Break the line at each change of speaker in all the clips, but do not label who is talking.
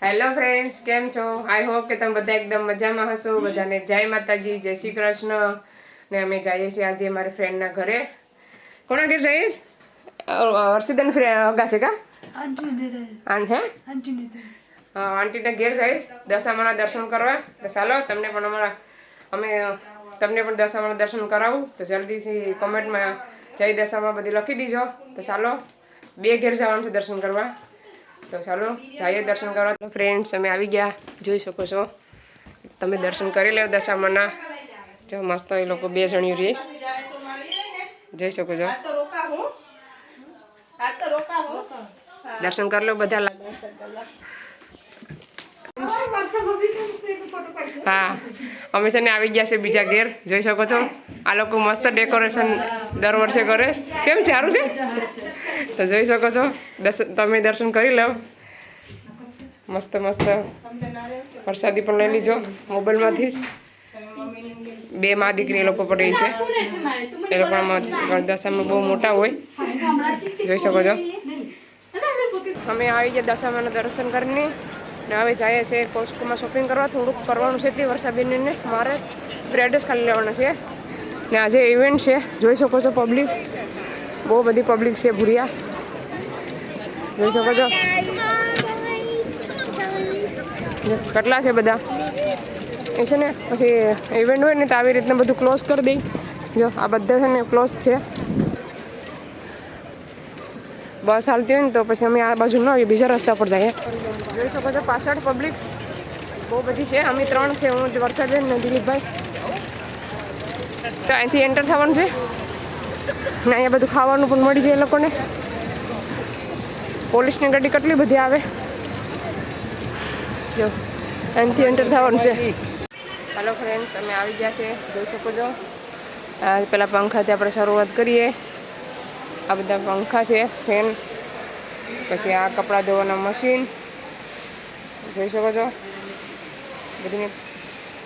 Hello friends, કેમ છો? I hope કે તમે બધા એકદમ મજામાં હશો. બધાને જય માતાજી, જય શ્રી કૃષ્ણ. ને અમે જઈએ છીએ આજે મારી ફ્રેન્ડના ઘરે. કોના ઘરે જઈશ? હર્ષિદાની ફ્રેન્ડ છે કા? આંટીના ઘેર જઈશ દશામાના દર્શન કરવા. તો ચાલો તમને પણ દશામાના દર્શન કરાવું. તો જલ્દીથી કોમેન્ટમાં જય દશામાં બધી લખી દીજો. તો ચાલો 2 ઘેર જવાનું છે દર્શન કરવા. તો ચાલો જઈએ દર્શન કરવા. તો ફ્રેન્ડ્સ અમે આવી ગયા, જોઈ શકો છો તમે. દર્શન કરી લો દશામાના. જો મસ્ત એ લોકો 2 જણિયું રહીશ, જોઈ શકો છો. દર્શન કરી લો બધા. હા, અમે છે ને આવી ગયા છે બીજા ઘેર, જોઈ શકો છો. આ લોકો મસ્ત ડેકોરેશન દર વર્ષે કરે. કેમ છે? સારું છે. તો જોઈ શકો છો, તમે દર્શન કરી લો. મસ્ત મસ્ત પ્રસાદી પણ લઈ લીજો મોબાઈલમાંથી. 2 માં દીકરી એ લોકો પડી છે. એ લોકોના દશામાં બહુ મોટા હોય, જોઈ શકો છો. અમે આવી ગયા દશામાના દર્શન કરીને. ને હવે જઈએ છીએ કોસ્ટકોમાં શોપિંગ કરવા. થોડુંક કરવાનું છે તે વર્ષાબેનને મારે એડ્રેસ ખાલી લેવાના છે. ને આજે ઇવેન્ટ છે, જોઈ શકો છો. પબ્લિક બહુ બધી પબ્લિક છે. ભૂરિયા જોઈ શકો છો કેટલા છે બધા. એ છે ને પછી ઇવેન્ટ હોય ને તો આવી રીતના બધું ક્લોઝ કરી દઈ. જો આ બધા છે ને ક્લોઝ છે. બસ હાલતી હોય ને તો પછી અમે આ બાજુ ન આવીએ, બીજા રસ્તા પર જઈએ. જોઈ શકો છો પાછળ પબ્લિક બહુ બધી છે. અમે 3 છે, હું વર્ષાબેન ને દિલીપભાઈ. તો અહીંથી એન્ટર થવાનું છે ને અહીંયા બધું ખાવાનું પણ મળી જાય એ લોકોને. પોલીસની ગાડી કેટલી બધી આવે. જો અહીંથી એન્ટર થવાનું છે. હાલો ફ્રેન્ડ્સ, અમે આવી ગયા છે, જોઈ શકો છો. પેલા પંખાથી આપણે શરૂઆત કરીએ. આ બધા પંખા છે, ફેન. પછી આ કપડાં ધોવાના મશીન, જોઈ શકો છો. બધીની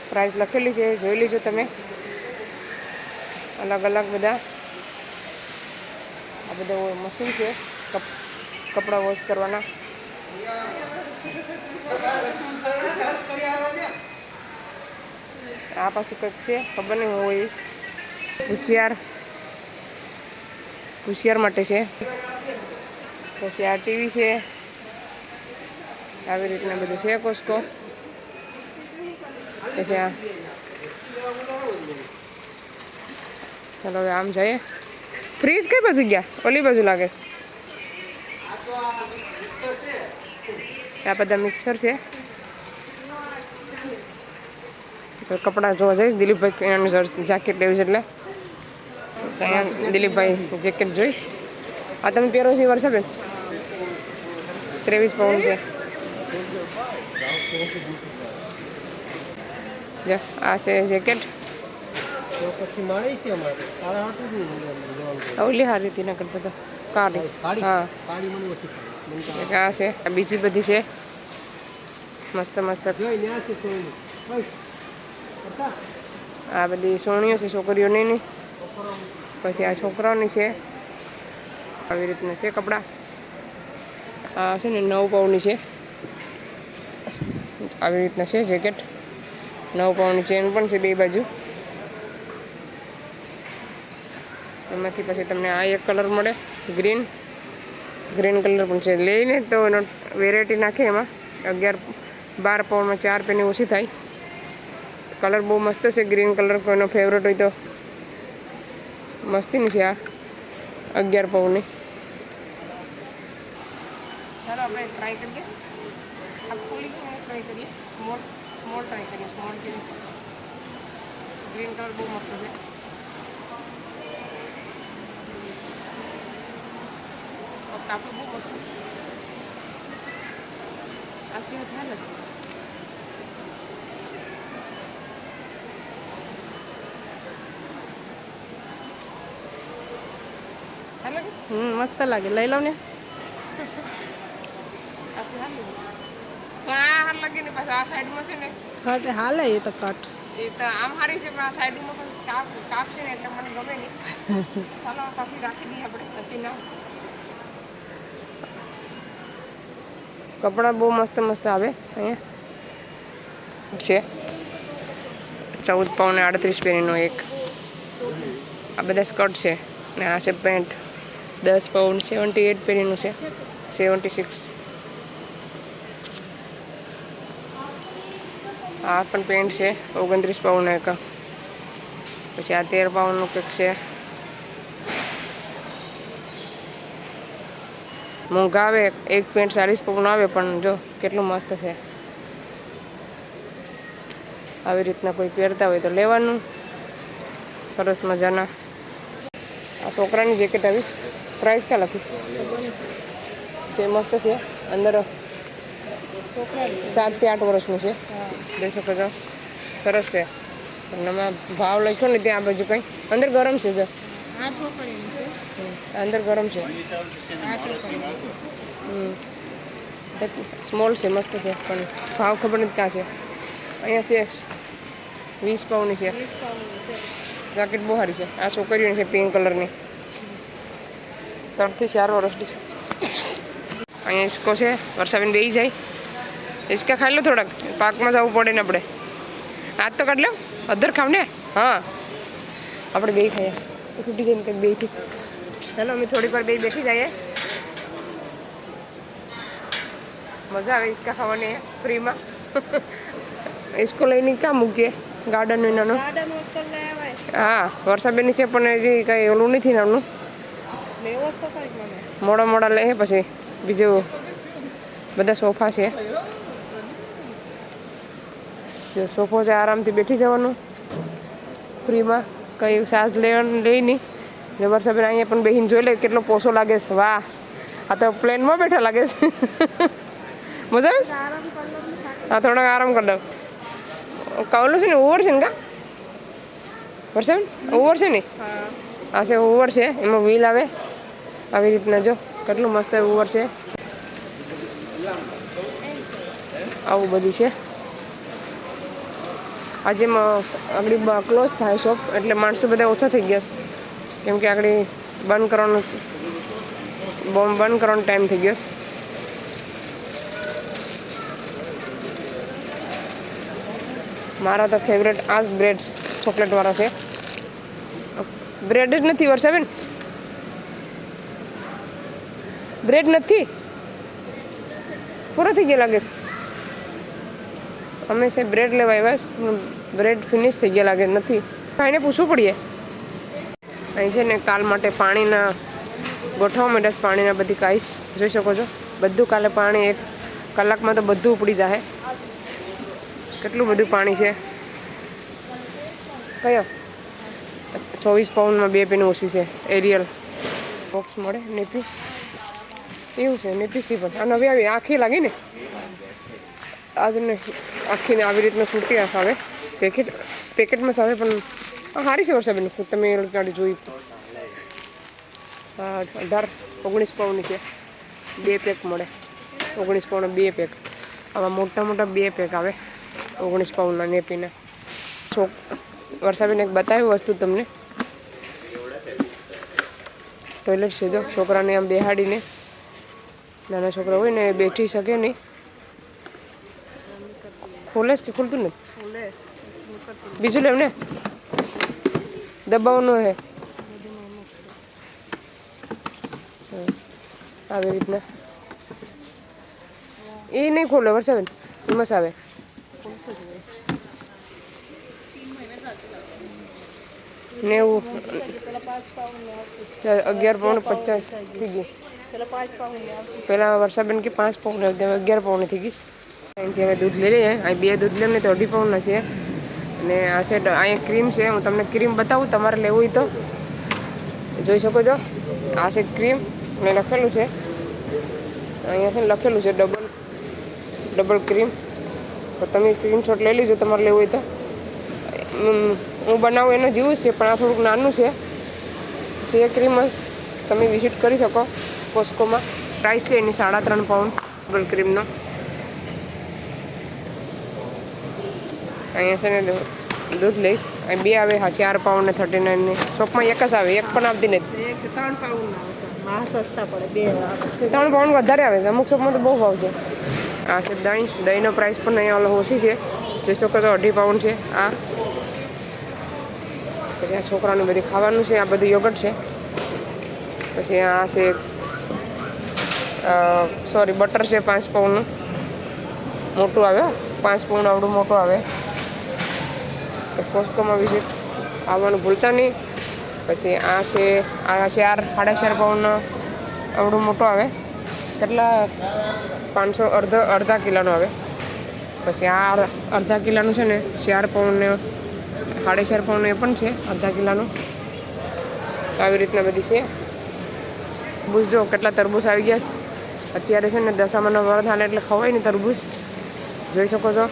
પ્રાઇસ લખેલી છે, જોઈ લીજો તમે. અલગ અલગ બધા આ બધા મશીન છે કપડાં વોશ કરવાના. આ પાછું કંઈક છે, ખબર નહીં હોય. હોશિયાર માટે છે. પછી આ ટીવી છે. આવી રીતના બધું છે કોસ્કો. પછી આ ચાલો હવે આમ જઈએ. ફ્રીજ કઈ બાજુ ગયા? ઓલી બાજુ લાગે છે. આ બધા મિક્સર છે. કપડાં જોવા જઈશ. દિલીપભાઈ એનું જેકેટ લેવું છે એટલે અહીંયા દિલીપભાઈ જેકેટ જોઈશ. આ તમે પહેરો છો વર્ષાબેન? 23 પાઉન્ડ છે. જો આ છે જેકેટ. ઓલી હારી હતી ના કરતા તો કાળી. હા, આ છે. આ બીજી બધી છે મસ્ત મસ્ત. આ બધી સોણીઓ છે છોકરીઓની. પછી આ છોકરાઓની છે. આવી રીતના છે કપડાં. આ છે ને 9 પાઉન્ડની છે. આવી રીતના છે જેકેટ. 9 પાઉન્ડની ચેન પણ છે 2 બાજુ. એમાંથી પછી તમને આ એક કલર મળે, ગ્રીન કલર પણ છે. લઈને તો એનો વેરાયટી નાખે એમાં 11-12 પાઉન્ડમાં 4 પેની ઓછી થાય. કલર બહુ મસ્ત છે. ગ્રીન કલર કોઈનો ફેવરેટ હોય તો મસ્તીની છે. આ 11 પાઉન્ડની. ચાલો આપણે ટ્રાય કરીએ. આ ખોલીને ટ્રાય કરીએ. સ્મોલ ટ્રાય કરીએ. સ્મોલ જેવી ગ્રીન કલર બહુ મસ્ત છે. કાપડ બહુ મસ્ત. આ સિવાય છે ને મસ્ત લાગે. લઈ લઉં ને. હાર લાગે ને પાછું આ સાઈડમાં છે ને કટ હાલે. એ તો કટ એ તો આમ હારી છે, પણ આ સાઈડમાં પણ કાપ છે ને એટલે મને ગમે નહીં. ચાલો પાછી રાખી દઈએ આપણે. નથી ના કપડાં બહુ મસ્ત મસ્ત આવે અહીંયા છે. 14 પાઉન્ડ 38 પેનીનો એક. આ બધા સ્કર્ટ છે ને આ છે પેન્ટ 10 પાઉન્ડ 78 પેનીનું છે 76. આ પણ પેન્ટ છે 29 પાઉન્ડ એક. પછી આ 13 પાઉન્ડનું કંઈક છે. મોંઘા આવે એક પેન્ટ 40 પાઉન્ડ આવે પણ જો કેટલું મસ્ત છે. આવી રીતના કોઈ પહેરતા હોય તો લેવાનું. સરસ મજાના. આ છોકરાની જેકેટ આવીશ. પ્રાઇસ ક્યાં લખીશ છે મસ્ત છે. અંદર 7 થી 8 વર્ષનું છે. જોઈ શકો છો સરસ છે. અને એમાં ભાવ લખ્યો ને ત્યાં આ બાજુ કંઈ અંદર ગરમ છે જો અંદર ગરમ છે. સ્મોલ છે મસ્ત છે પણ ભાવ ખબર નથી ક્યાં છે. અહીંયા છે 20 પાઉન્ડની છે. જેકેટ બહુ સારી છે. આ છોકરીઓની છે પિંક કલરની 3 થી 4 વર્ષની છે. અહીંયા હિસકો છે. વર્ષાબેન બેસી જાય. હિસકા ખાઈ લો થોડાક પાકમાં જવું પડે ને આપણે. આજ તો કાઢ લો અધર ખાવ ને. હા આપણે બે ખાઈએ છૂટી જઈને કંઈક બેથી. ચાલો અમે થોડીક વાર બે બેઠી જઈએ. મજા આવે હિસકા ખાવાની ફ્રીમાં. હિસકો લઈને ક્યાં મૂકીએ ગાર્ડન નાનો. હા વર્ષાબેનની છે પણ હજી કંઈ ઓલું નથી નાનું. મોડા મોડા લે પછી બીજું બધા સોફા છે. સોફો છે આરામથી બેઠી જવાનું ફ્રીમાં. કંઈ સાસ લેવાનું લઈ નહીં. ને વર્ષાબેન અહીંયા પણ બેસીને જોઈ લે કેટલો પોસો લાગે છે. વાહ આ તો પ્લેનમાં બેઠા લાગે છે. મજા આવે હા થોડાક આરામ કરી દઉં. કાવલું છે ને ઓવર છે ને કા વર્ષાબેન ઓવર છે ને. આ છે ઓવર છે એમાં વ્હીલ આવે આવી રીતના. જો કેટલું મસ્ત ઓવર છે. આવું બધું છે. આજે આગળ ક્લોઝ થાય શોપ એટલે માણસો બધા ઓછા થઈ ગયા છે કેમ કે આગળ બંધ કરવાનો ટાઈમ થઈ ગયો. મારા તો ફેવરેટ આ જ બ્રેડ ચોકલેટવાળા છે. બ્રેડ જ નથી વર્ષાબેન બ્રેડ નથી પૂરો થઈ ગયા લાગે છે. અમે છે બ્રેડ લેવા આવ્યા બ્રેડ ફિનિશ થઈ ગયા લાગે નથી. એને પૂછવું પડીએ. અહીં છે ને કાલ માટે પાણીના ગોઠવવા માટે પાણીના બધી કાઈશ જોઈ શકો છો. બધું કાલે પાણી 1 કલાકમાં તો બધું ઉપડી જાય. કેટલું બધું પાણી છે. કયો 24 પાઉન્ડમાં 2 પેન ઓછી છે. એરિયલ બોક્સ મળે નેપી એવું છે. નેપી સી પણ આ નવી આવી આખી લાગી ને આજને આખીને આવી રીતના સૂટી આવે પેકેટમાં સાવે પણ સારી છે વર્ષાબેન. તમે ગાડી જોઈ 19 પાઉન્ડની છે. 2 પેક મળે 19 પાઉન્ડ 2 પેક. આવા મોટા મોટા 2 પેક આવે 19 પાઉન્ડના નેપીના. વર્ષાબેન એક બતાવ્યું વસ્તુ તમને. ટોયલેટ છે જો છોકરાને આમ બેહાડીને નાના છોકરા હોય ને એ બેઠી શકે નહીં. ખોલે કે ખુલતું નથી બીજું લેવ ને દબાવવાનું હે આવી રીતના. એ નહીં ખોલે વર્ષાબેન એમાં આવે. નેવું 11 પાઉન્ડ 50 થઈ ગઈ. પહેલાં વર્ષાબેન કે 5 પાઉન્ડ 11 પાઉન્ડ થઈ ગઈ. અહીંથી હવે દૂધ લઈ લઈએ. અહીં 2 દૂધ લઈને તો 2.5 પાઉન્ડના છે. અને આ સેટ અહીંયા ક્રીમ છે. હું તમને ક્રીમ બતાવું તમારે લેવું હોય તો જોઈ શકો છો. આ છે ક્રીમ મેં લખેલું છે અહીંયા છે લખેલું છે ડબલ ક્રીમ. તો તમે સ્ક્રીનશોટ લઈ લેજો તમારે લેવું હોય તો. હું બનાવું એનો જેવું છે પણ આ થોડુંક નાનું છે ક્રીમ જ. તમે વિઝિટ કરી શકો કોસ્કોમાં. પ્રાઇસ છે એની 3.5 પાઉન્ડ ડબલ ક્રીમનો. અહીંયા છે ને દૂધ લઈશ. અહીં 2 આવે 4 પાઉન્ડ ને 39 શોપમાં એક જ આવે. એક પણ આવતી નથી.
3 પાઉન્ડ આવશે સસ્તા પડે. 2
3 પાઉન્ડ વધારે આવે છે. અમુક શોપમાં તો બહુ ભાવ છે. આ છે દહીં. દહીંનો પ્રાઇસ પણ અહીંયા ઓછી છે, જોઈ શકો છો 2.5 પાઉન્ડ છે આ. પછી આ છોકરાનું બધી ખાવાનું છે, આ બધું યોગર્ટ છે. પછી આ છે બટર છે 5 પાઉન્ડનું મોટું આવે, 5 પાઉન્ડ આવડું મોટું આવે. કોસ્ટકોમાં વિઝિટ આવવાનું ભૂલતા નહીં. પછી આ છે 4.5 પાઉન્ડનો આવડું મોટું આવે, કેટલા 500 અડધા કિલોનું આવે. પછી આ અડધા કિલોનું છે ને 4 પાઉન્ડ ને 4.5 પાઉન્ડ એ પણ છે અડધા કિલોનું. આવી રીતના બધી છે. તરબૂચ જો કેટલા તરબૂચ આવી ગયા છે અત્યારે છે ને દશામાનો વ્રત હાલે એટલે ખવાય ને તરબૂચ. જોઈ શકો છો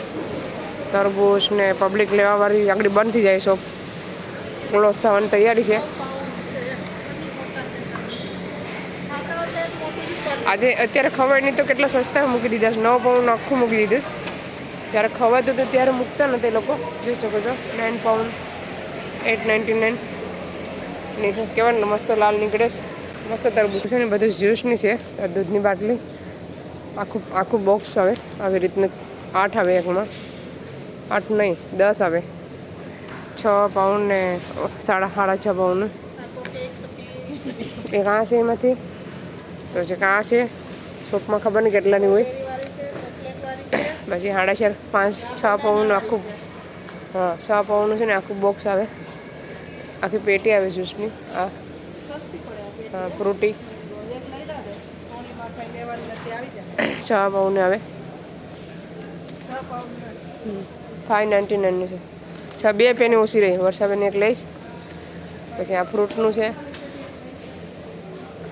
તરબૂચ ને પબ્લિક લેવાવાળી આગળ બંધ થઈ જાય, શોપ ક્લોઝ થવાની તૈયારી છે. આજે અત્યારે ખવાય નહીં તો કેટલા સસ્તા મૂકી દીધા છે, 9 પાઉન્ડ આખું મૂકી દીધું. જ્યારે ખવાતું હતું ત્યારે મૂકતા નથી એ લોકો. જોઈ શકો છો 9 પાઉન્ડ 8.99 નહીં છે. કેવા મસ્ત લાલ નીકળે છે, મસ્ત તરબૂચ છે ને. બધું જ્યુસની છે, દૂધની બાટલી આખું બોક્સ આવે આવી રીતના. 8 આવે એકમાં, 8 નહીં 10 આવે. 6 પાઉન્ડ ને 6.5 પાઉન્ડ એક આ છે એમાંથી. પછી આ છે શોપમાં ખબર નહીં કેટલાની હોય. પછી 5.5 પાઉન્ડ આખું, 6 પાઉન્ડનું છે ને આખું બોક્સ આવે, આખી પેટી આવે જ્યુસની. આ ફ્રૂટી 6 પાઉન્ડ આવે, 5.99 છે. 2 પેની ઓછી રહી. વર્ષાબેન એક લઈશ. પછી આ ફ્રૂટનું છે.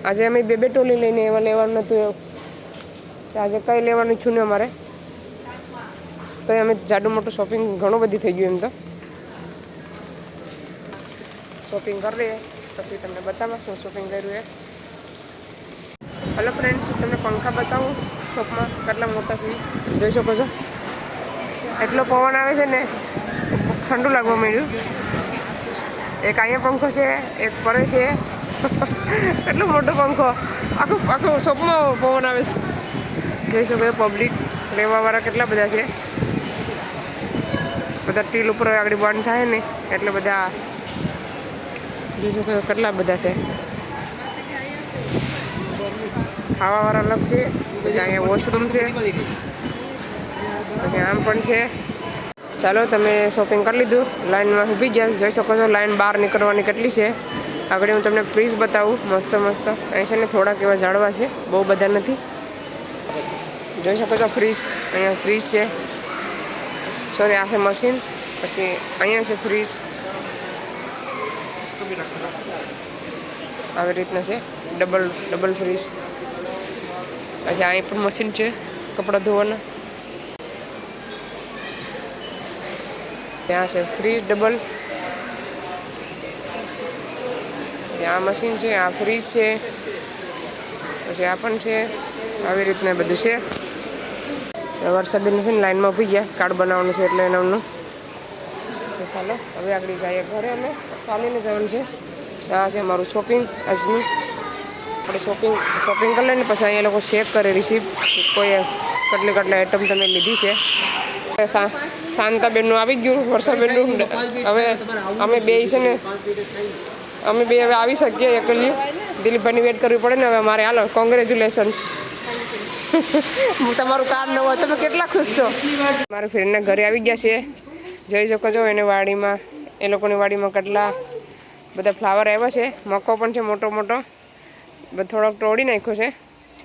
આજે અમે 2 ટોલી લઈને એવા લેવાનું નહોતું એવું, આજે કંઈ લેવાનું છું ને અમારે. તો અમે જાડું મોટું શોપિંગ ઘણું બધી થઈ ગયું. એમ તો શોપિંગ કરી લઈએ પછી તમને બતાવવા શું શોપિંગ કર્યું એ. હલો ફ્રેન્ડ્સ, તમને પંખા બતાવું શોપમાં કેટલા મોટા છે. જોઈ શકો છો એટલો પવન આવે છે ને, ઠંડુ લાગવા માંડ્યું. એક અહીંયા પંખો છે, એક પડે છે. એટલો મોટો પંખો, આખું શોપમાં પવન આવે છે. જોઈ શકો છો પબ્લિક લેવાવાળા કેટલા બધા છે. બધા ટીલ ઉપર આગળ બંધ થાય ને એટલે બધા જોઈ શકો કેટલા બધા છે. ખાવાવાળા અલગ છે. પછી અહીંયા વોશરૂમ છે, પછી આમ પણ છે. ચાલો તમે શોપિંગ કરી લીધું, લાઈનમાં ઊભી ગયા. જોઈ શકો છો લાઈન બહાર નીકળવાની કેટલી છે. આગળ હું તમને ફ્રીજ બતાવું મસ્ત મસ્ત. અહીં છે ને થોડાક એવા ઝાડવા છે, બહુ બધા નથી. જોઈ શકો છો ફ્રીજ, અહીંયા ફ્રીજ છે. સોરી આ છે મશીન. પછી અહીંયા છે ફ્રીજ, આવી રીતના છે ડબલ ફ્રીજ. પછી અહીં પણ મશીન છે કપડાં ધોવાના. ત્યાં છે ફ્રીજ ડબલ. ત્યાં મશીન છે, આ ફ્રીજ છે, પછી આ પણ છે. આવી રીતના બધું છે. વર્ષાબેન છે ને લાઈનમાં ઊભી ગયા, કાર્ડ બનાવવાનું છે એટલે એનાનું. ચાલો હવે આગળ જઈએ ઘરે. અમે ચાલીને જવાનું છે. આ છે અમારું શોપિંગ આજનું. આપણે શોપિંગ કરી લઈને પછી અહીંયા લોકો ચેક કરે રિસીપ્ટ, કોઈ કેટલી આઈટમ તમે લીધી છે. શાંતાબેનનું આવી ગયું, વર્ષાબેનનું. હવે અમે બે છે ને હવે આવી શકીએ એકલી. દિલીપભાઈની વેટ કરવી પડે ને હવે અમારે. હાલો કોંગ્રેચ્યુલેશન્સ, તમારું કાર્ડ નવું. તમે કેટલા ખુશ છો? મારા ફ્રેન્ડના ઘરે આવી ગયા છે. જોઈ શકો છો એને વાડીમાં, એ લોકોની વાડીમાં કેટલા બધા ફ્લાવર આવ્યા છે. મકો પણ છે મોટો મોટો, થોડોક તોડી નાખ્યો છે.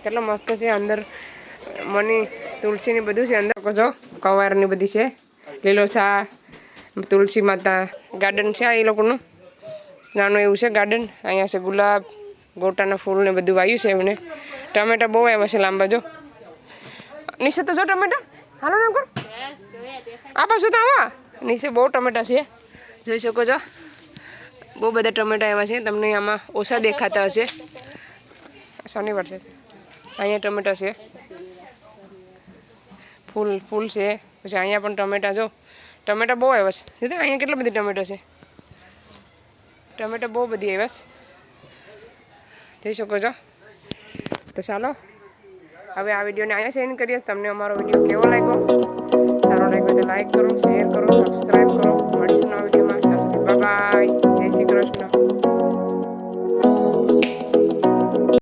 કેટલો મસ્ત છે. અંદર મની તુલસીની બધું છે. અંદર જો કવારની બધી છે, લીલો ચા, તુલસી માતા. ગાર્ડન છે આ એ લોકોનું નાનું એવું છે ગાર્ડન. અહીંયા છે ગુલાબ, ગોટાના ફૂલ ને બધું વાવ્યું છે એમને. ટમેટા બહુ આવ્યા છે લાંબા. જો નીચે તો જો ટમેટા. હાલો નામ કર આ પાછું તો આવા નીચે બહુ ટમેટા છે. જોઈ શકો છો બહુ બધા ટમેટા આવ્યા છે. તમને આમાં ઓછા દેખાતા હશે, શનિવાર છે. અહીંયા ટમેટા છે, ફૂલ છે. પછી અહીંયા પણ ટમેટા. જો ટમેટા બહુ આવ્યા છે. અહીંયા કેટલા બધી ટમેટા છે. ટમેટા બહુ બધી આવ્યા છે, જોઈ શકો છો. તો ચાલો હવે આ વિડીયોને અહીંયા સેન્ડ કરીએ. તમને અમારો વિડીયો કેવો લાગ્યો? સારો લાગ્યો તો લાઈક કરો, શેર કરો, સબસ્ક્રાઈબ કરો. મળીશું નવા વિડીયો.